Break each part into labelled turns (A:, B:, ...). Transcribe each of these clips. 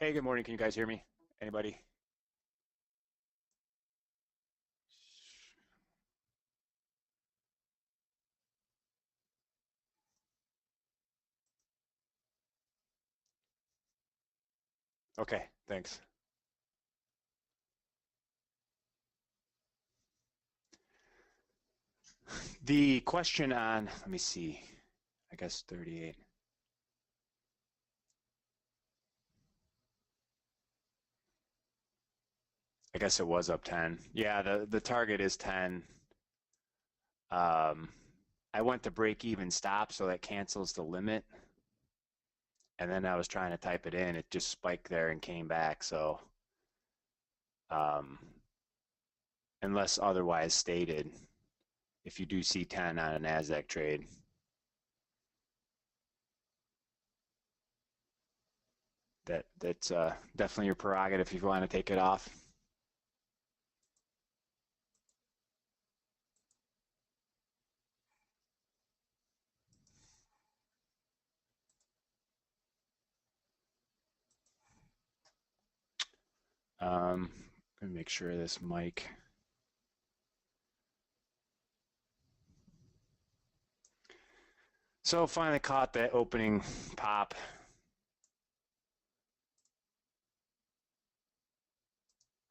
A: Hey, good morning. Can you guys hear me? Anybody? Okay, thanks. The question on, let me see, I guess 38. I guess it was up 10. Yeah, the target is 10. Um, I went to break even stop, so that cancels the limit. And then I was trying to type it in. It just spiked there and came back. So, um, unless otherwise stated, if you do see 10 on a NASDAQ trade, that's definitely your prerogative if you want to take it off. Let me make sure this mic. So finally caught that opening pop.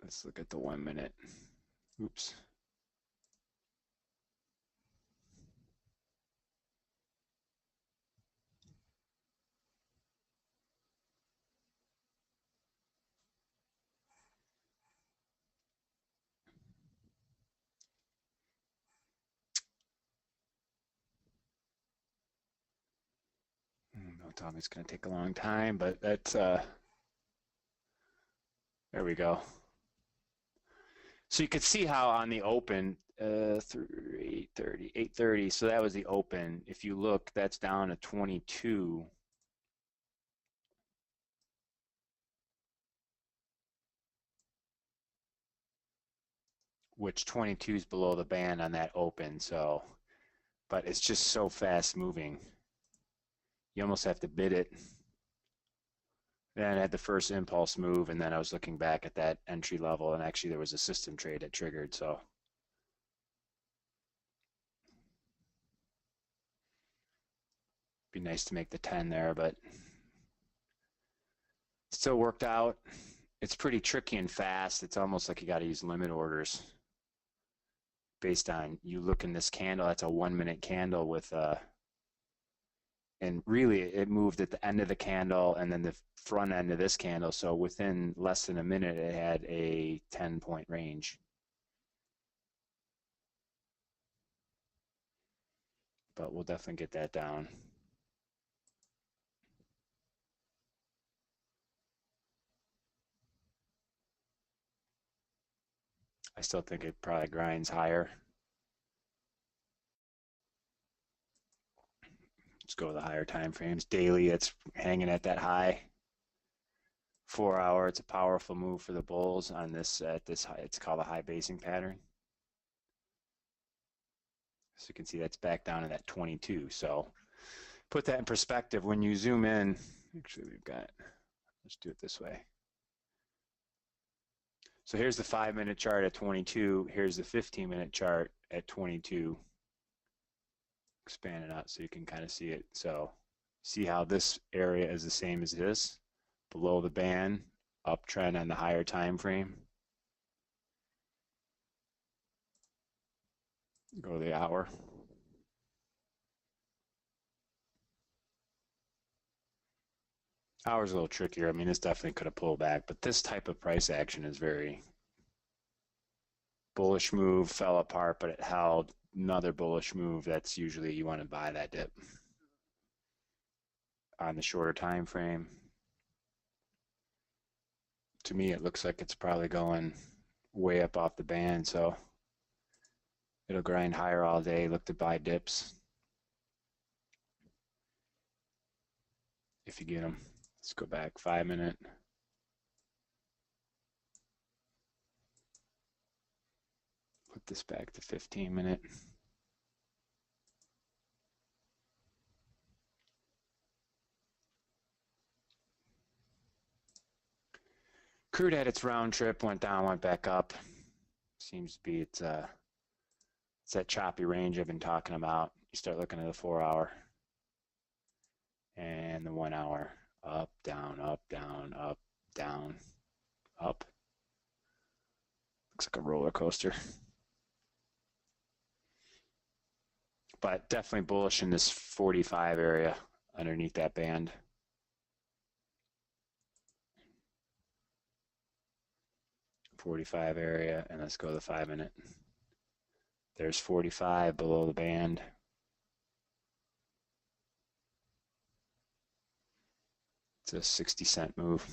A: Let's look at the 1 minute. Oops. Don't tell me it's going to take a long time, but that's, there we go. So you could see how on the open, through 8:30, so that was the open. If you look, that's down to 22. Which 22 is below the band on that open, so, but it's just so fast moving. You almost have to bid it. Then I had the first impulse move, and then I was looking back at that entry level, and actually there was a system trade that triggered, so. Be nice to make the 10 there, but still worked out. It's pretty tricky and fast. It's almost like you got to use limit orders based on, you look in this candle, that's a 1 minute candle with and really it moved at the end of the candle and then the front end of this candle. So within less than a minute, it had a 10-point range. But we'll definitely get that down. I still think it probably grinds higher. Let's go with the higher time frames. Daily, it's hanging at that high. 4 hour, it's a powerful move for the bulls on this at this high. It's called a high basing pattern. So you can see that's back down to that 22. So put that in perspective when you zoom in. Actually, we've got, let's do it this way. So here's the 5-minute chart at 22. Here's the 15-minute chart at 22. Expand it out so you can kind of see it. So see how this area is the same as this, below the band, uptrend on the higher time frame. Go to the hour. Hour's a little trickier. I mean, this definitely could have pulled back, but this type of price action is very bullish move, fell apart, but it held. Another bullish move, that's usually you want to buy that dip on the shorter time frame. To me, it looks like it's probably going way up off the band, so it'll grind higher all day. Look to buy dips if you get them. Let's go back 5-minute. Put this back to 15-minute. Crude had its round trip, went down, went back up. Seems to be it's that choppy range I've been talking about. You start looking at the 4 hour and the 1 hour. Up, down, up, down, up, down, up. Looks like a roller coaster. But definitely bullish in this 45 area underneath that band. .45 area, and let's go to the 5 minute. There's 45 below the band. It's a 60-cent move.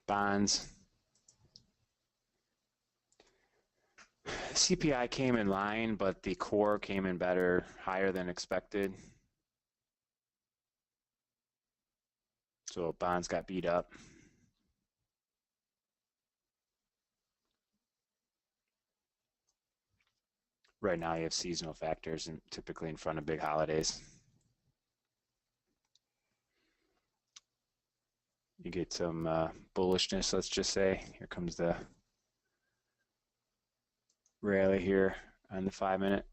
A: Bonds. CPI came in line, but the core came in better, higher than expected. So bonds got beat up. Right now you have seasonal factors and typically in front of big holidays. You get some bullishness, let's just say. Here comes the rally here on the 5 minute.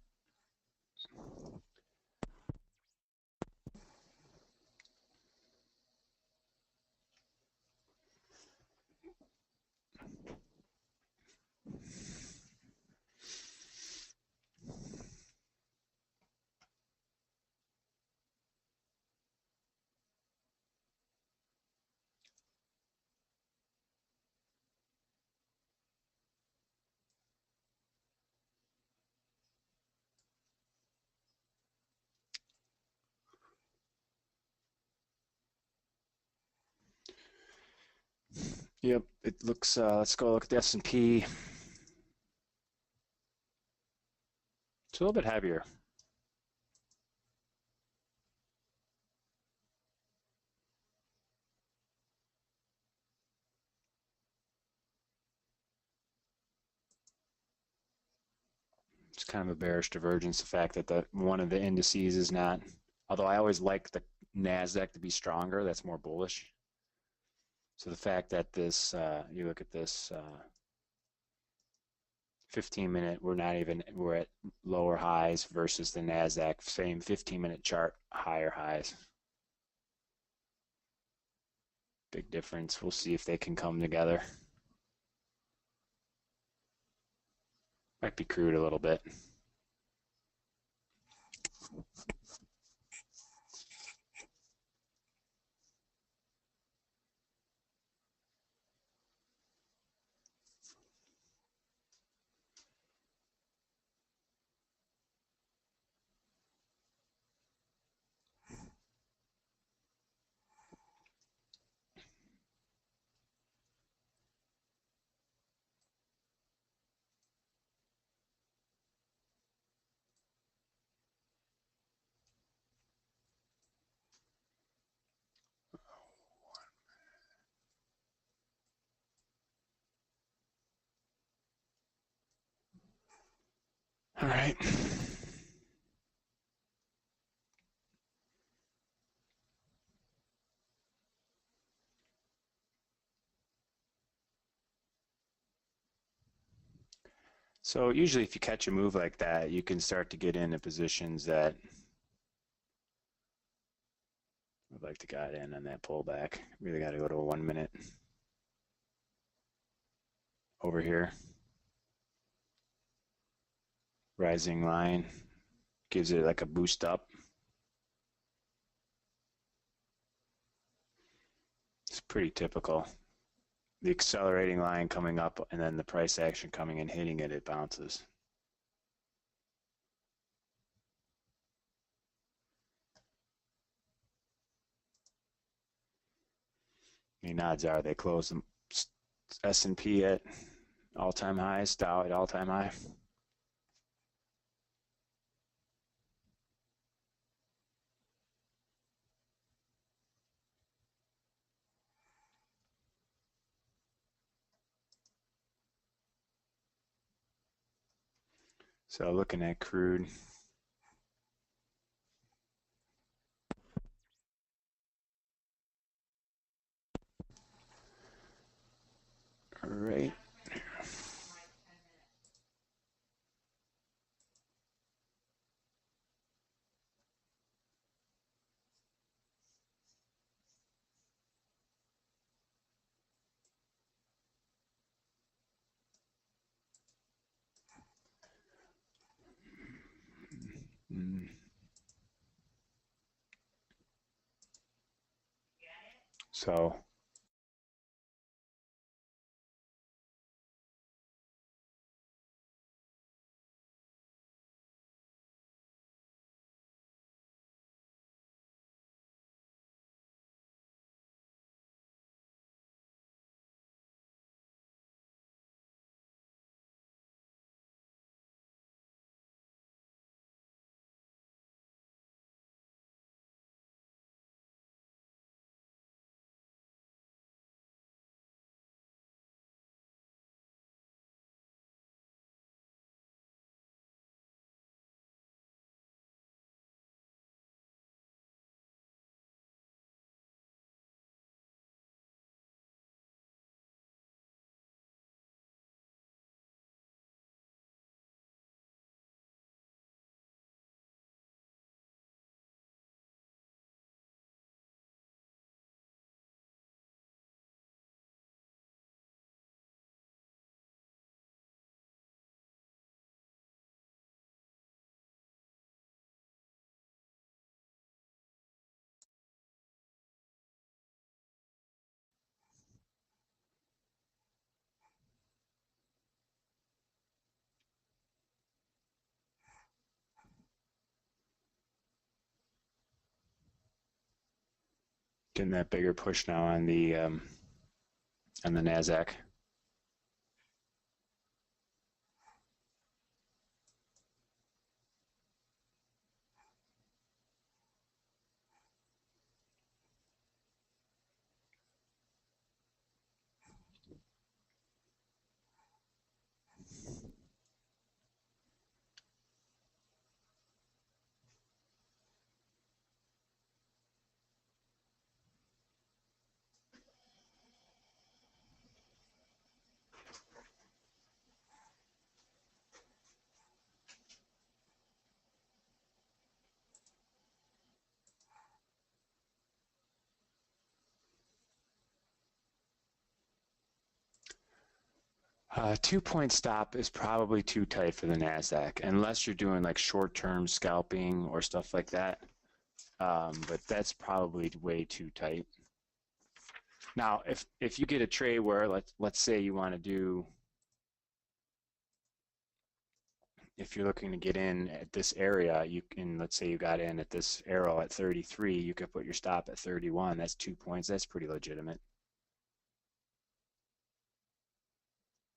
A: Yep, it looks, let's go look at the S&P. It's a little bit heavier. It's kind of a bearish divergence, the fact that one of the indices is not, although I always like the NASDAQ to be stronger, that's more bullish. So the fact that this, you look at this 15 minute, we're at lower highs versus the NASDAQ, same 15-minute chart, higher highs. Big difference. We'll see if they can come together. Might be crude a little bit. All right. So usually if you catch a move like that, you can start to get into positions that I'd like to get in on that pullback. Really got to go to a 1 minute over here. Rising line gives it like a boost up. It's pretty typical. The accelerating line coming up and then the price action coming and hitting it, it bounces. I mean, odds are they close the S&P at all-time highs, Dow at all-time high. So looking at crude, all right. So getting that bigger push now on the Nasdaq. Two-point stop is probably too tight for the Nasdaq, unless you're doing like short-term scalping or stuff like that. But that's probably way too tight. Now, if you get a trade where let's say you want to do, if you're looking to get in at this area, you can, let's say you got in at this arrow at 33, you could put your stop at 31. That's 2 points. That's pretty legitimate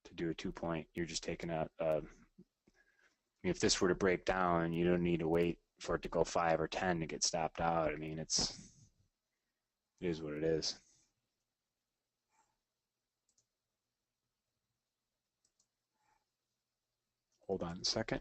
A: to do a 2 point. You're just taking out. If this were to break down, you don't need to wait for it to go 5 or 10 to get stopped out. I mean, it is what it is. Hold on a second.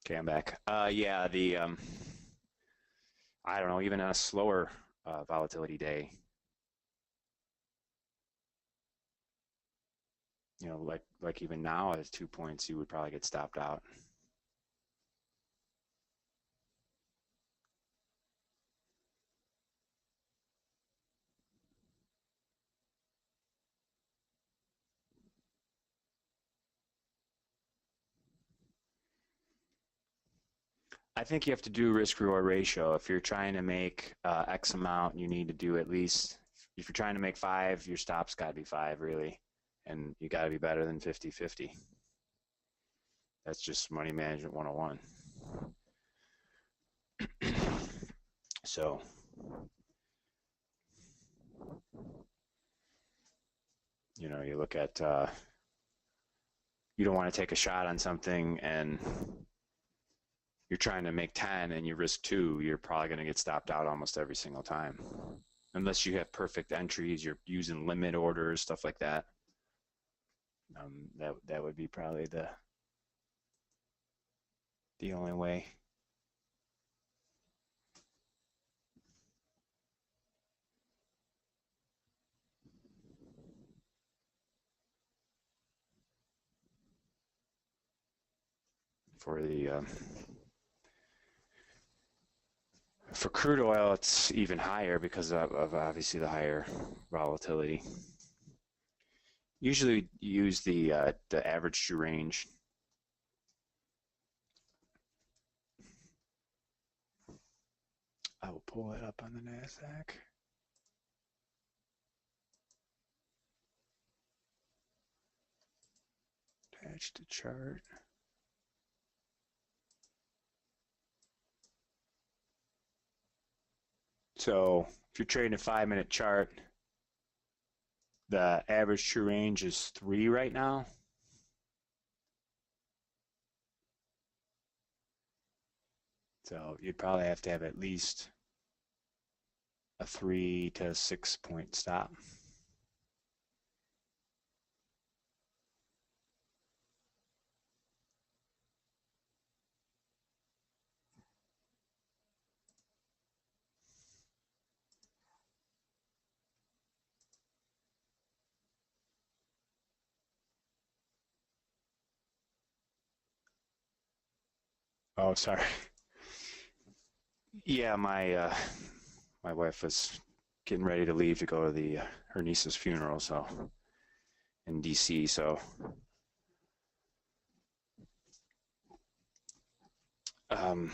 A: Okay, I'm back. Yeah, I don't know, even on a slower volatility day, like even now at 2 points, you would probably get stopped out. I think you have to do risk reward ratio. If you're trying to make X amount, you need to do at least, if you're trying to make five, your stop's got to be five, really. And you got to be better than 50-50. That's just money management 101. So, you look at, you don't want to take a shot on something and you're trying to make 10 and you risk two, you're probably going to get stopped out almost every single time. Unless you have perfect entries, you're using limit orders, stuff like that. That would be probably the only way. For the for crude oil, it's even higher because of obviously the higher volatility. Usually, you use the average true range. I will pull it up on the NASDAQ. Attach the chart. So if you're trading a 5-minute chart, the average true range is 3 right now. So you'd probably have to have at least a 3 to 6 point stop. Oh, sorry. Yeah, my wife was getting ready to leave to go to the her niece's funeral, so in DC. So um,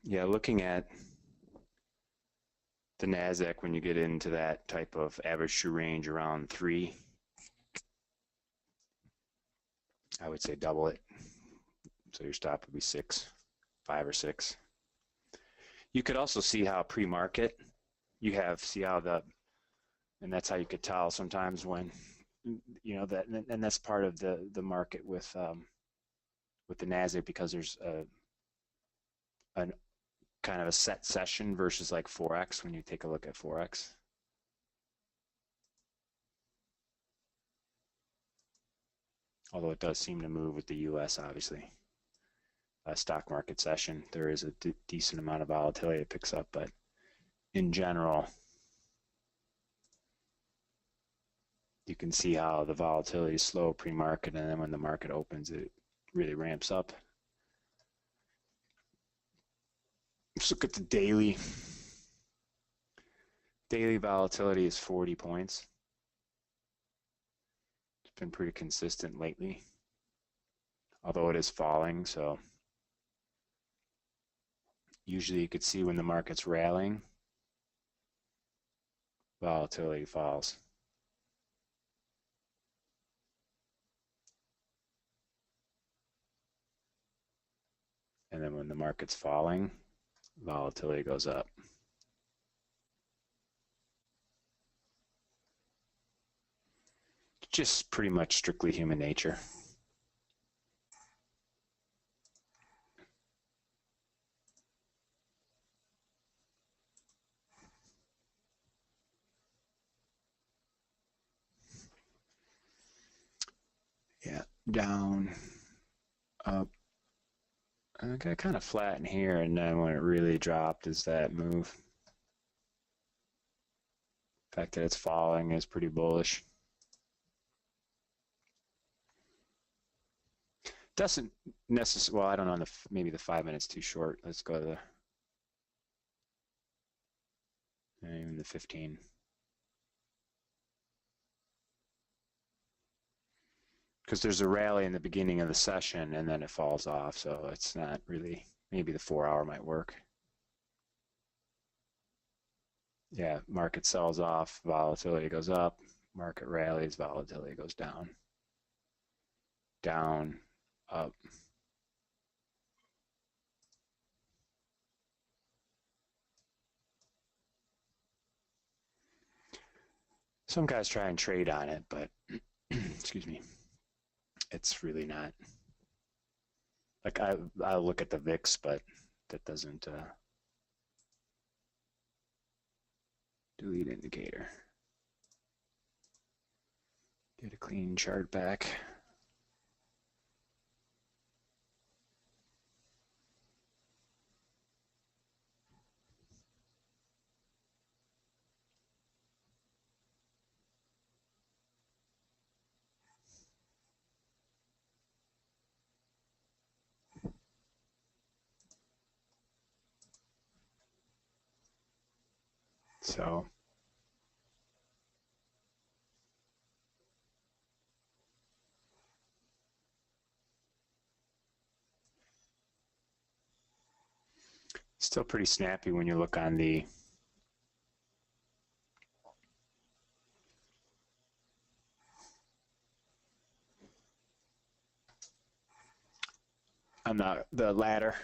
A: yeah, looking at the Nasdaq when you get into that type of average true range around 3, I would say double it. So your stop would be 6, 5 or 6. You could also see how pre-market see how and that's how you could tell sometimes when that, and that's part of the market with the Nasdaq, because there's a kind of a set session versus like Forex when you take a look at Forex. Although it does seem to move with the US, obviously. Stock market session, there is a decent amount of volatility it picks up, but in general, you can see how the volatility is slow pre-market, and then when the market opens, it really ramps up. Let's look at the daily. Daily volatility is 40 points. It's been pretty consistent lately, although it is falling. So usually you could see when the market's rallying, volatility falls. And then when the market's falling, volatility goes up. Just pretty much strictly human nature. Yeah, down, up, I got kind of flat in here, and then when it really dropped is that move. The fact that it's falling is pretty bullish. Doesn't necessarily, well, I don't know, maybe the 5 minutes too short. Let's go to even the 15. Because there's a rally in the beginning of the session and then it falls off, so it's not really, maybe the 4 hour might work. Yeah, market sells off, volatility goes up, market rallies, volatility goes down, down, up. Some guys try and trade on it, but excuse me, it's really not. Like I look at the VIX, but that doesn't delete indicator. Get a clean chart back. So still pretty snappy when you look on the the ladder.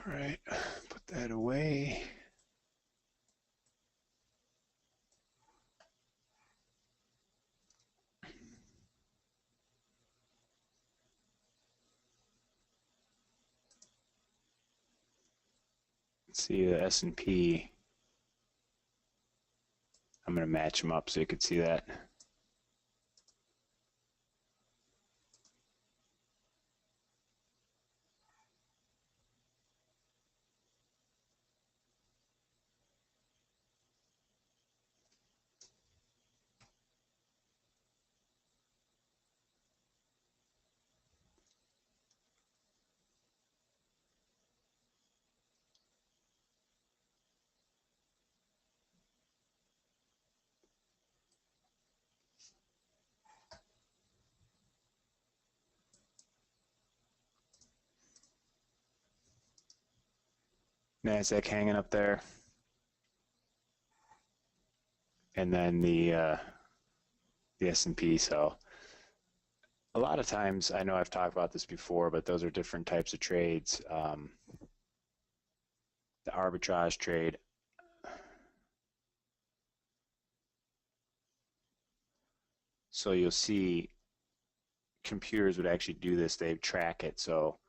A: All right, put that away. Let's see the S&P. I'm going to match them up so you can see that. NASDAQ hanging up there. And then the S&P. So a lot of times, I know I've talked about this before, but those are different types of trades. The arbitrage trade. So you'll see computers would actually do this. They track it. So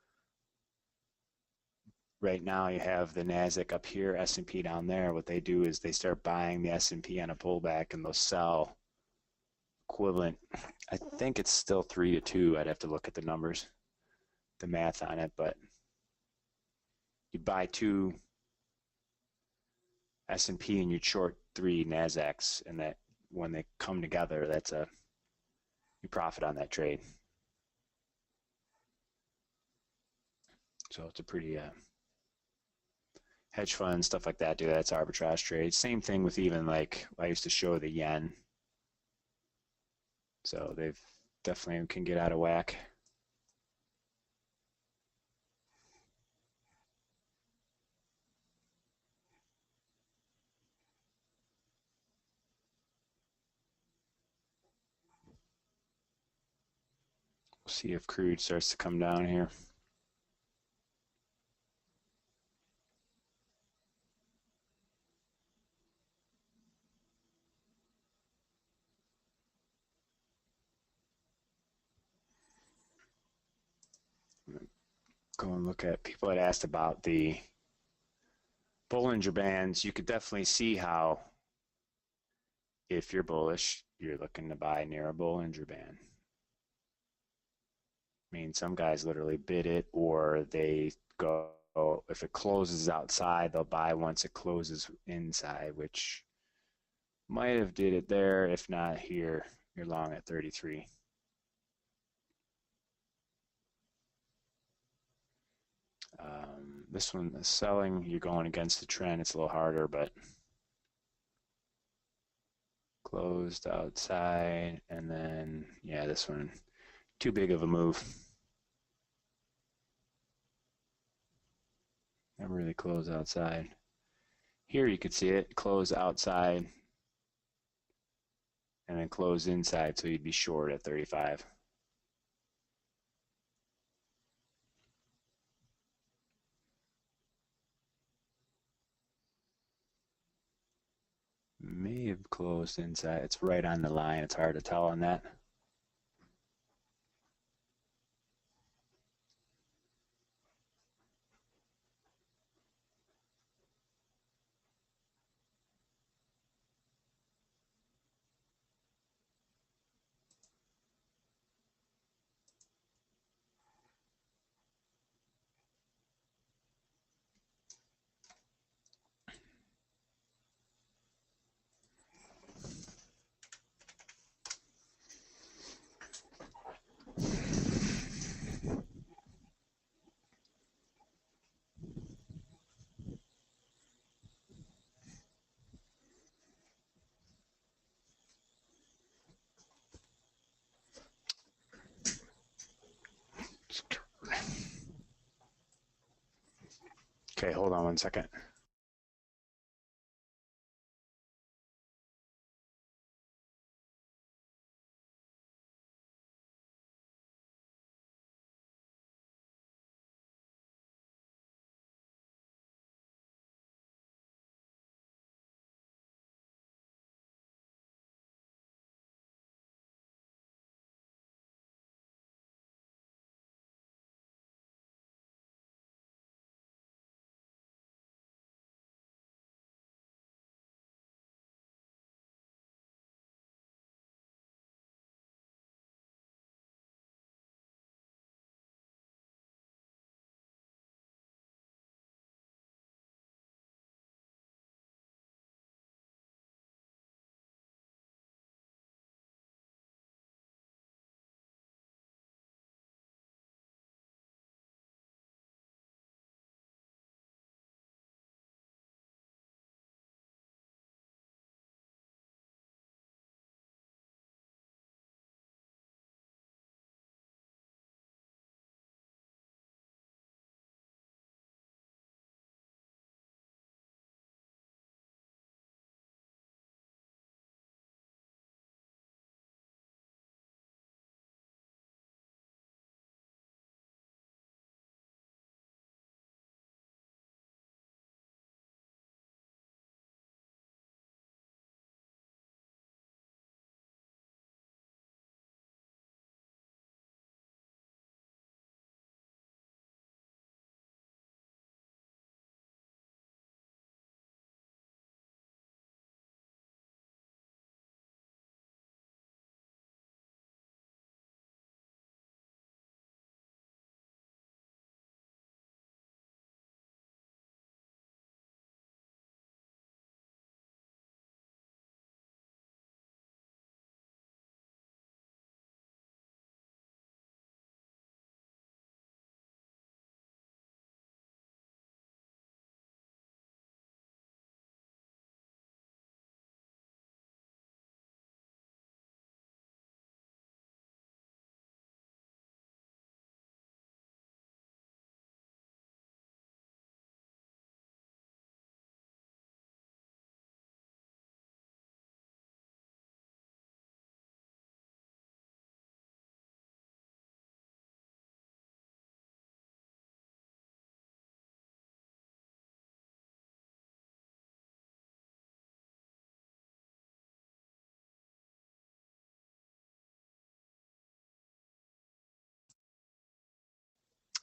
A: right now you have the NASDAQ up here, S&P down there. What they do is they start buying the S&P on a pullback and they'll sell equivalent. I think it's still 3-2. I'd have to look at the numbers, the math on it, but you buy 2 S&P and you short 3 NASDAQs, and that when they come together, you profit on that trade. So it's a pretty hedge fund, stuff like that do that. It's arbitrage trade. Same thing with even like I used to show the yen. So they've definitely can get out of whack. See if crude starts to come down here. Go and look at people had asked about the Bollinger Bands. You could definitely see how, if you're bullish, you're looking to buy near a Bollinger Band. I mean, some guys literally bid it, or they go, if it closes outside, they'll buy once it closes inside, which might have did it there. If not here, you're long at 33. This one is selling. You're going against the trend. It's a little harder, but closed outside, and then yeah, this one too big of a move. Never really close outside. Here you could see it close outside and then close inside, so you'd be short at 35. May have closed inside. It's right on the line. It's hard to tell on that. Okay, hold on 1 second.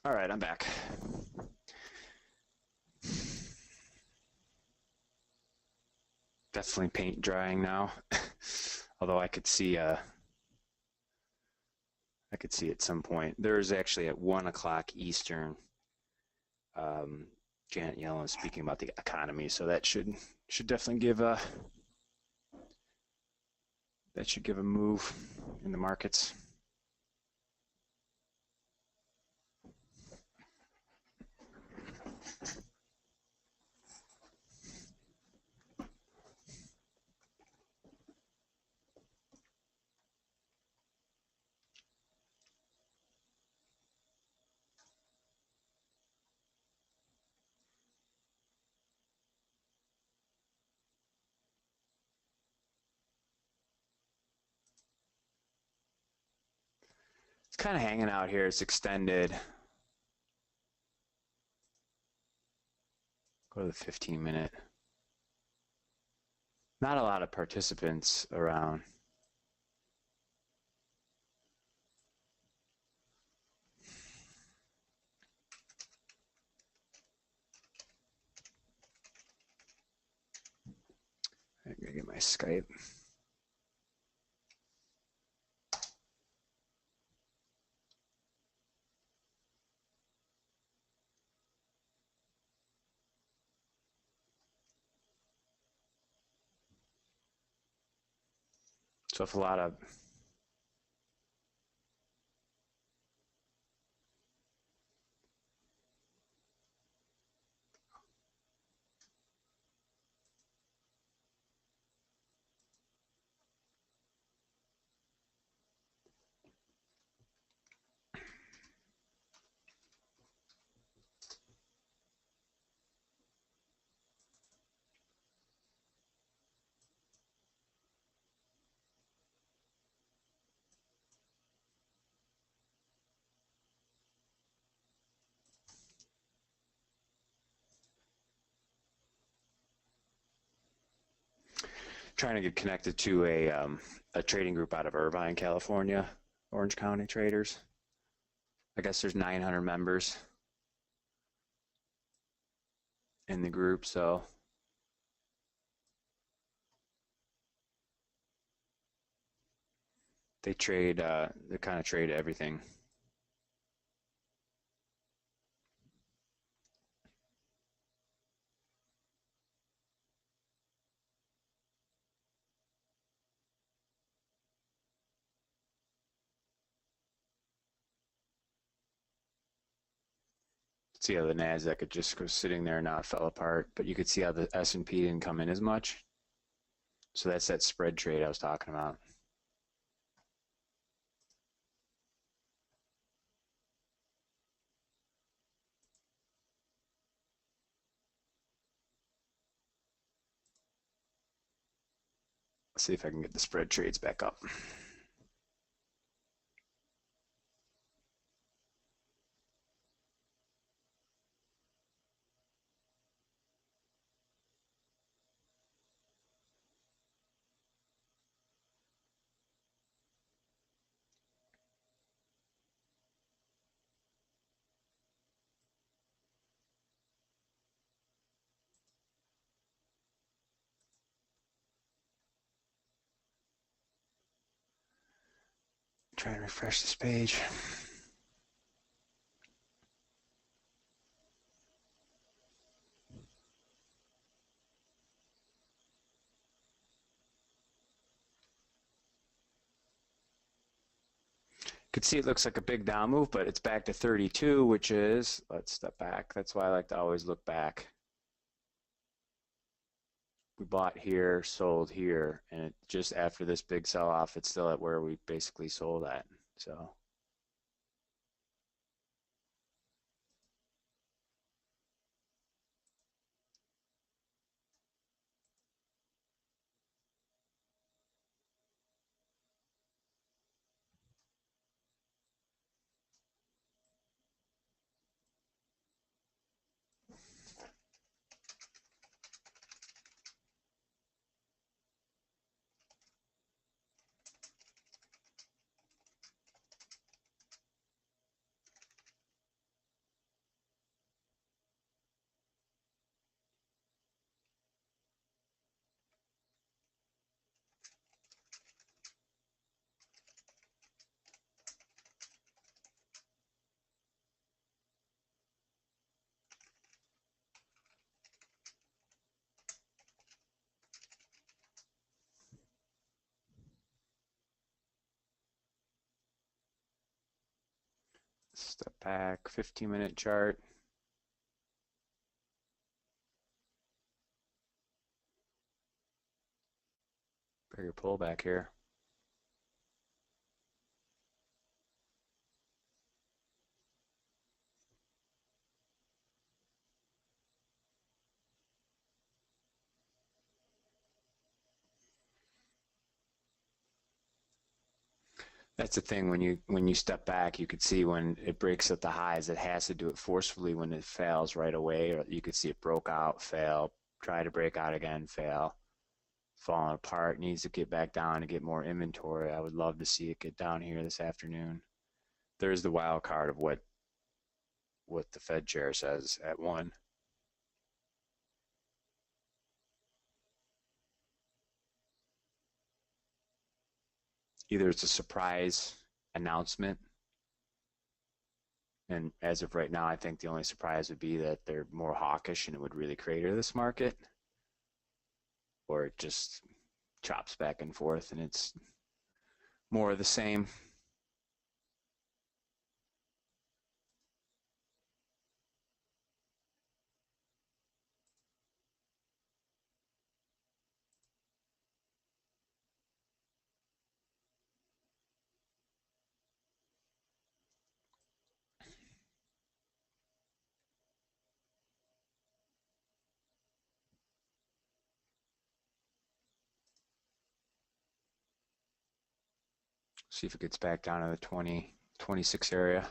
A: All right, I'm back. Definitely paint drying now. Although I could see at some point. There's actually at 1 o'clock Eastern, um, Janet Yellen speaking about the economy, so that should definitely give a move in the markets. It's kind of hanging out here. It's extended. Go to the 15-minute. Not a lot of participants around. I'm gonna get my Skype. So if a lot of trying to get connected to a trading group out of Irvine, California, Orange County Traders. I guess there's 900 members in the group, so they kind of trade everything. See how the Nasdaq it just goes sitting there and now it fell apart, but you could see how the S&P didn't come in as much. So that's that spread trade I was talking about. Let's see if I can get the spread trades back up. Try and refresh this page. Could see it looks like a big down move, but it's back to 32, which is, let's step back. That's why I like to always look back. We bought here, sold here, and just after this big sell-off, it's still at where we basically sold at. So Step back, 15-minute chart. Bigger pullback here. That's the thing, when you step back, you could see when it breaks at the highs, it has to do it forcefully when it fails right away, or you could see it broke out, fail, try to break out again, fail, falling apart, needs to get back down to get more inventory. I would love to see it get down here this afternoon. There's the wild card of what the Fed chair says at 1. Either it's a surprise announcement, and as of right now, I think the only surprise would be that they're more hawkish and it would really crater this market, or it just chops back and forth and it's more of the same. See if it gets back down to the 20, 26 area.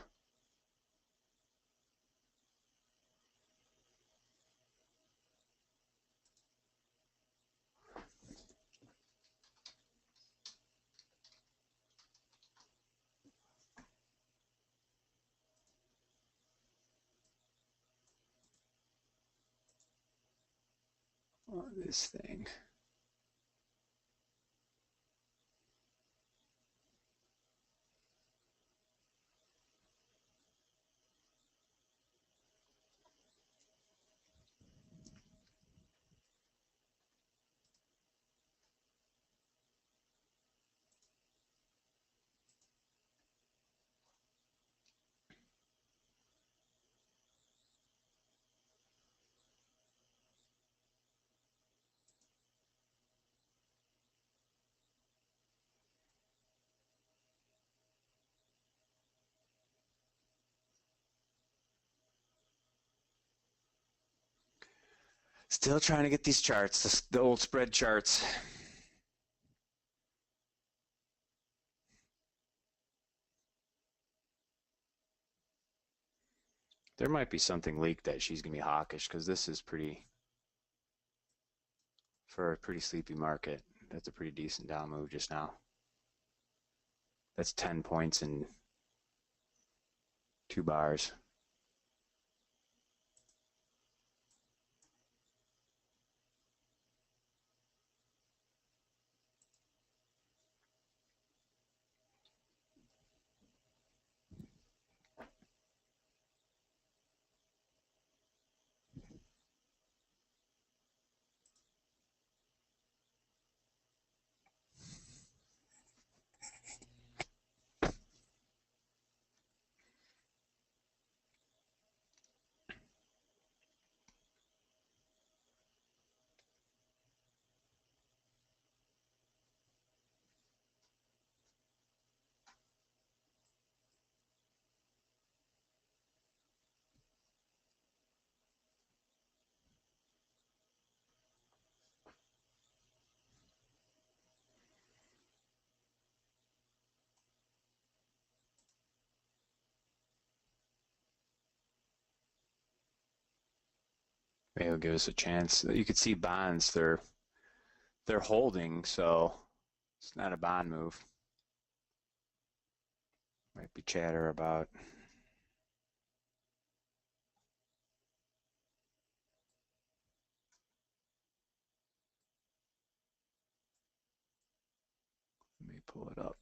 A: Oh, this thing. Still trying to get these charts, the old spread charts. There might be something leaked that she's going to be hawkish, because this is pretty, for a pretty sleepy market, that's a pretty decent down move just now. That's 10 points in 2 bars. Maybe it'll give us a chance. You could see bonds, they're holding, so it's not a bond move. Might be chatter about let me pull it up.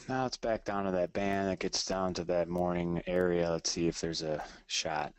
A: Now it's back down to that band. It gets down to that morning area. Let's see if there's a shot.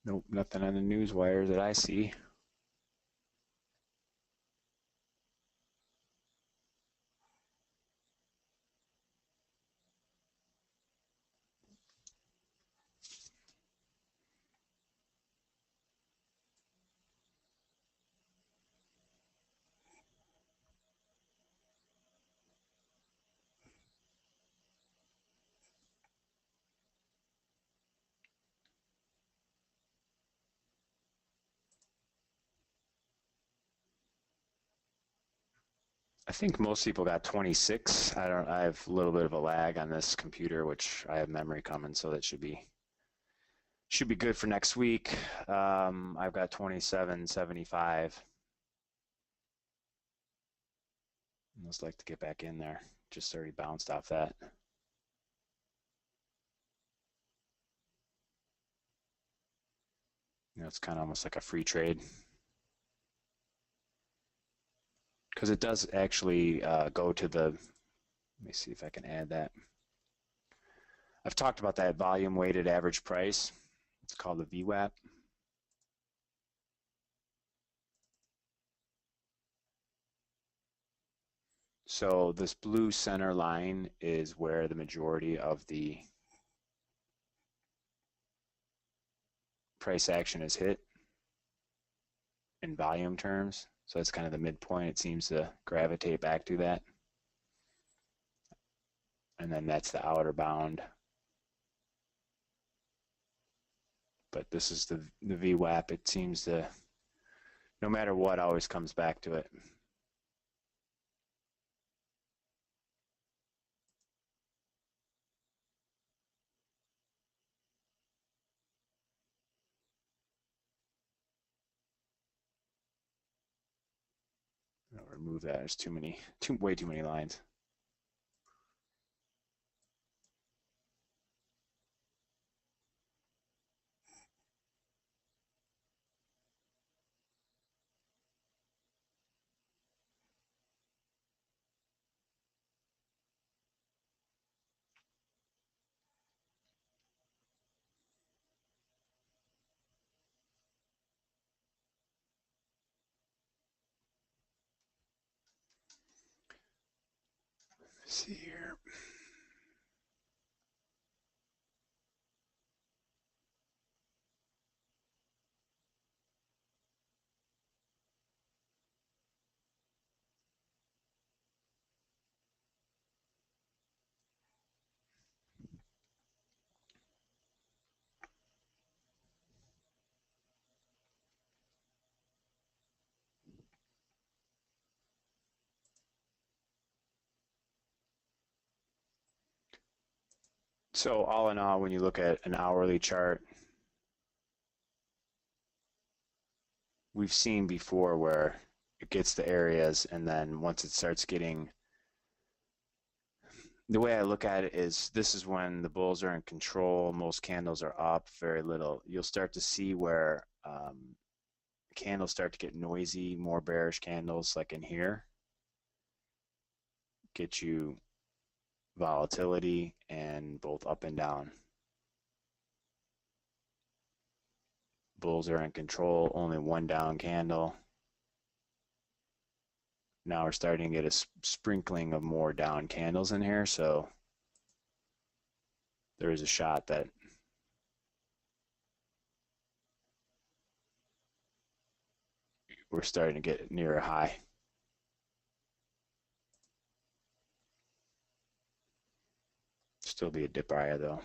A: Nope, nothing on the news wire that I see. I think most people got 26. I have a little bit of a lag on this computer, which I have memory coming, so that should be good for next week. I've got 27.75. Almost like to get back in there. Just already bounced off that. It's kind of almost like a free trade because it does actually go to the. Let me see if I can add that. I've talked about that volume weighted average price. It's called the VWAP. So this blue center line is where the majority of the price action is hit in volume terms. So it's kind of the midpoint. It seems to gravitate back to that. And then that's the outer bound. But this is the VWAP. It seems to, no matter what, always comes back to it. I'll remove that. There's way too many lines. Let's see here. So all in all, when you look at an hourly chart, we've seen before where it gets the areas, and then once it starts getting, the way I look at it is this is when the bulls are in control, most candles are up, very little. You'll start to see where candles start to get noisy, more bearish candles like in here, get you volatility and both up and down. Bulls are in control, only one down candle. Now we're starting to get a sprinkling of more down candles in here, so there is a shot that we're starting to get near a high. Still be a dip area though.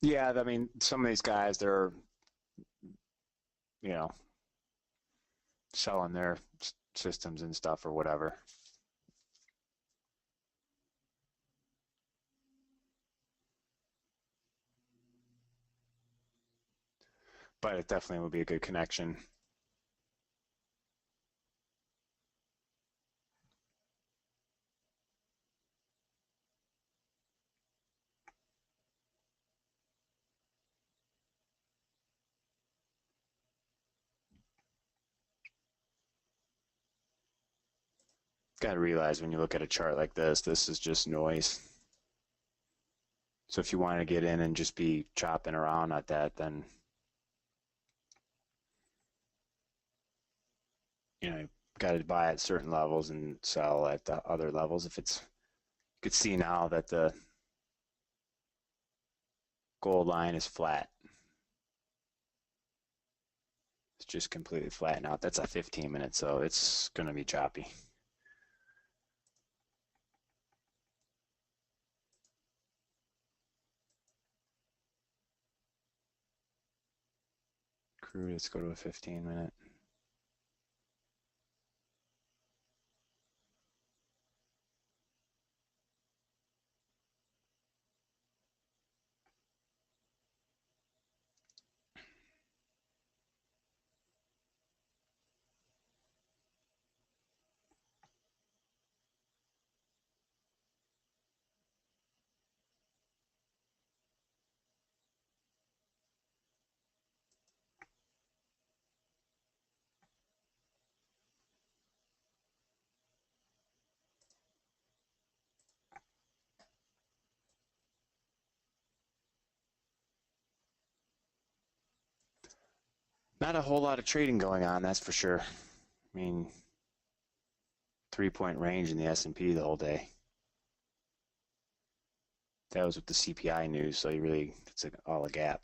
A: Yeah, I mean, some of these guys, they're, you know, selling their systems and stuff or whatever. But it definitely would be a good connection. Got to realize when you look at a chart like this is just noise. So if you want to get in and just be chopping around at that, then you got to buy at certain levels and sell at the other levels. If it's, you could see now that the gold line is flat. It's just completely flattened out. That's a 15 minute, so it's going to be choppy. Crude, let's go to a 15-minute. Not a whole lot of trading going on, that's for sure. I mean, 3 point range in the S&P the whole day. That was with the CPI news, so you really, it's all a gap.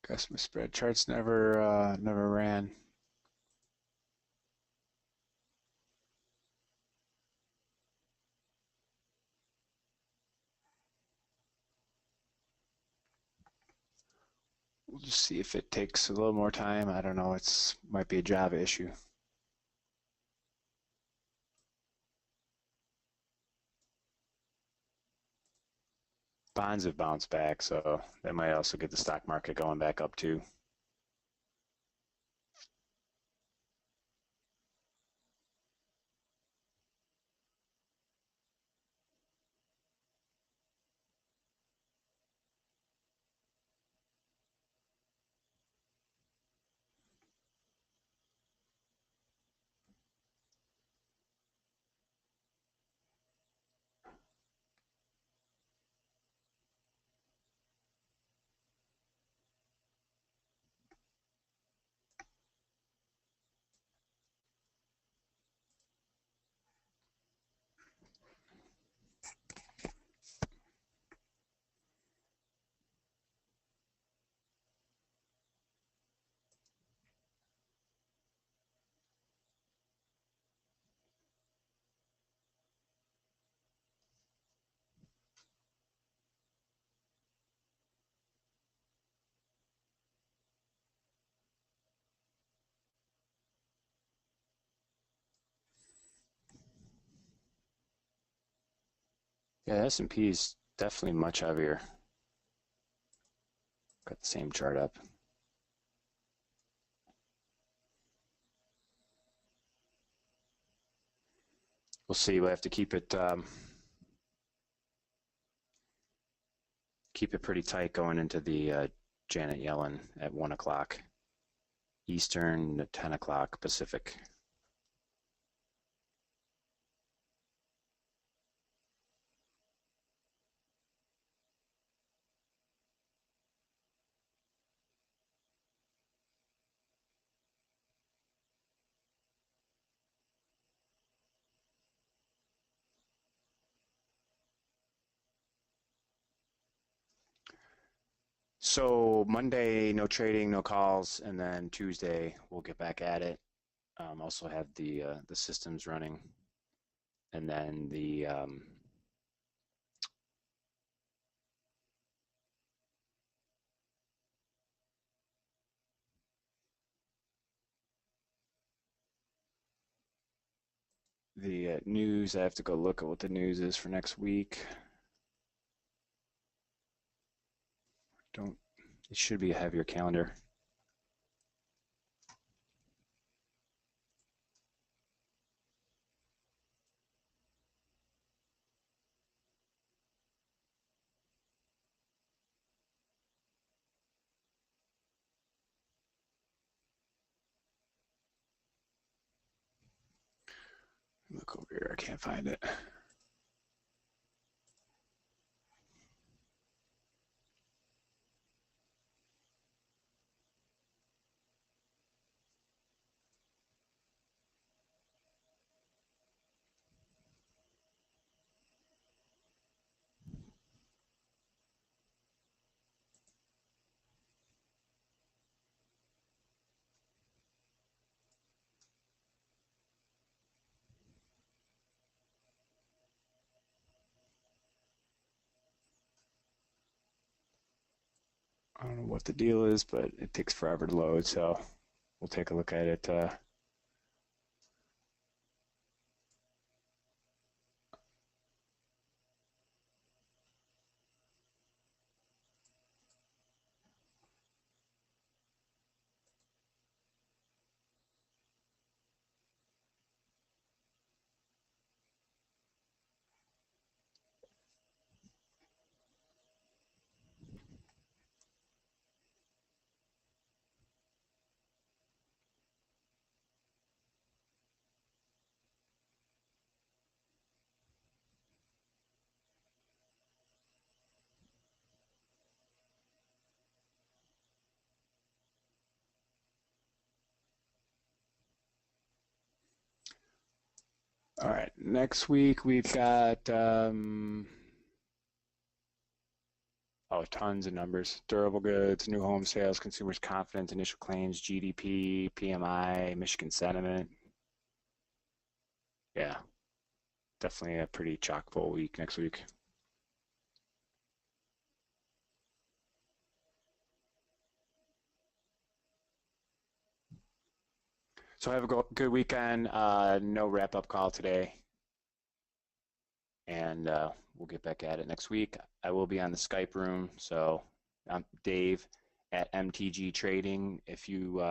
A: Guess my spread charts never ran. We'll just see if it takes a little more time. I don't know. It's might be a Java issue. Bonds have bounced back, so that might also get the stock market going back up too. Yeah, S&P is definitely much heavier. Got the same chart up. We'll see. We'll have to keep it pretty tight going into the Janet Yellen at 1 o'clock Eastern, 10 o'clock Pacific. So Monday, no trading, no calls, and then Tuesday we'll get back at it. Also have the systems running, and then the news. I have to go look at what the news is for next week. Don't. It should be a heavier calendar. Look over here. I can't find it. I don't know what the deal is, but it takes forever to load. So we'll take a look at it. All right. Next week we've got tons of numbers: durable goods, new home sales, consumers' confidence, initial claims, GDP, PMI, Michigan sentiment. Yeah, definitely a pretty chock full week next week. So have a good weekend. No wrap up call today, and we'll get back at it next week. I will be on the Skype room, so I'm Dave at MTG Trading. If you,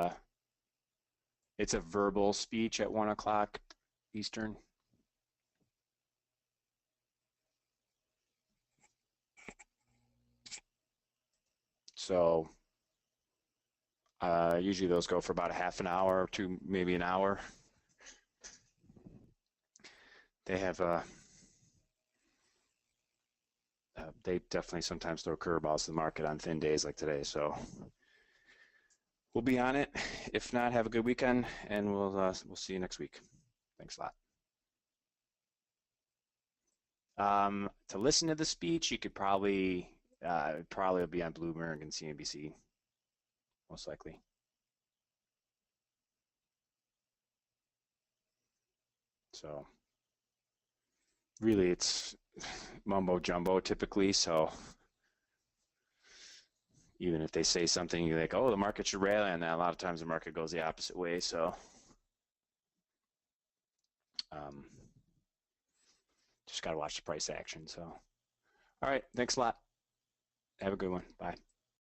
A: it's a verbal speech at 1 o'clock Eastern. So usually those go for about a half an hour to maybe an hour. They have they definitely sometimes throw curveballs to the market on thin days like today. So we'll be on it. If not, have a good weekend, and we'll see you next week. Thanks a lot. To listen to the speech, you could probably be on Bloomberg and CNBC, most likely. So really, it's mumbo jumbo typically. So even if they say something, you're like, oh, the market should rally on that. A lot of times the market goes the opposite way. So um, just got to watch the price action. So, all right. Thanks a lot. Have a good one. Bye.